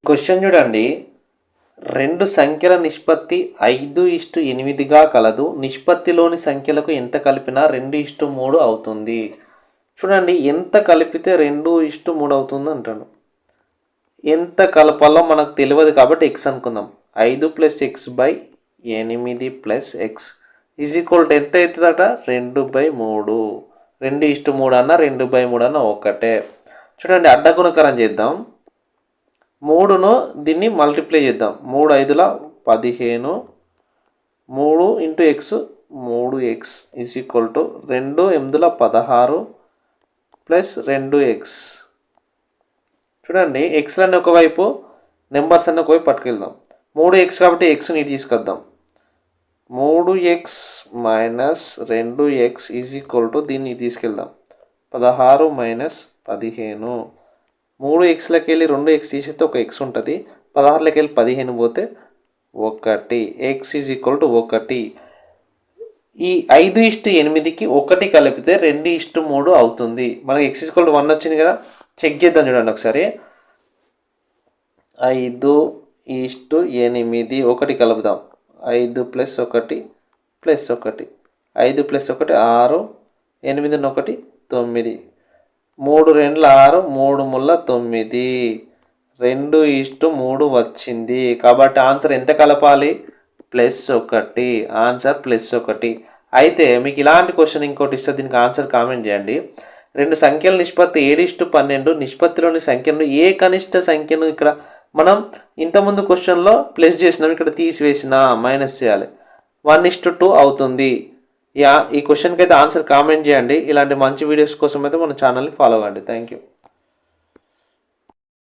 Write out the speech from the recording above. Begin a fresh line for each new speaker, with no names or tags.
Question చూడండి. రెండు సంఖ్యల నిష్పత్తి 5:8గా కలదు. నిష్పత్తిలోని సంఖ్యలకు ఎంత కలిపినా 2:3 అవుతుంది. చూడండి, ఎంత కలిపితే 2:3 అవుతుంది అంటాను. ఎంత కలపాలో మనకు తెలియదు కాబట్టి ఎక్స్ అనుకుందాం. 5 + x/8 + x ఎంత అవుతుందట? 2/3. 2:3 అన్న 2/3 అన్న ఒకటే. చూడండి, అడ్డగుణకరం చేద్దాం. 3ను దీన్ని మల్టిప్లై చేద్దాం. 3 5ల 15, 3 × x 3x = 2 8ల 16 + 2x. చూడండి, ఎక్స్లన్నీ ఒకవైపు, నెంబర్స్ అన్నీ ఒకవైపు పట్టుకెళ్దాం. 3x కాబట్టి ఎక్స్ని ఇటు తీసుకొద్దాం. 3x - 2x దీన్ని తీసుకెళ్దాం. 16 - 15. 3xలకి వెళ్ళి 2x తీసేస్తే ఒక x ఉంటుంది. 16లకి వెళ్ళి 15 పోతే 1. x = 1. ఈ 5:8కి 1 కలిపితే 2:3 అవుతుంది. మనకి x = 1 వచ్చింది కదా. చెక్ చేద్దాం. చూడండి ఒకసారి. 5:8 1 కలుపుదాం. 5 + 1 + 1. 5 + 1 6, 8 1 9. 3 2 6, 3 3 9. 2:3 వచ్చింది. కాబట్టి ఆన్సర్ ఎంత కలపాలి? +1. ఆన్సర్ +1. అయితే మీకు ఇలాంటి క్వశ్చన్ ఇంకోటి ఇస్తే దీనికి ఆన్సర్ కామెంట్ చేయండి. రెండు సంఖ్యల నిష్పత్తి 7:12. నిష్పత్తిలోని సంఖ్యను ఏ కనిష్ట సంఖ్యను ఇక్కడ మనం ఇంతకుముందు క్వశ్చన్లో ప్లస్ చేసినాం, ఇక్కడ తీసివేసిన మైనస్ చేయాలి. 1:2 అవుతుంది. ఈ క్వశ్చన్కి అయితే ఆన్సర్ కామెంట్ చేయండి. ఇలాంటి మంచి వీడియోస్ కోసం అయితే మన ఛానల్ని ఫాలో అవ్వండి. Thank you.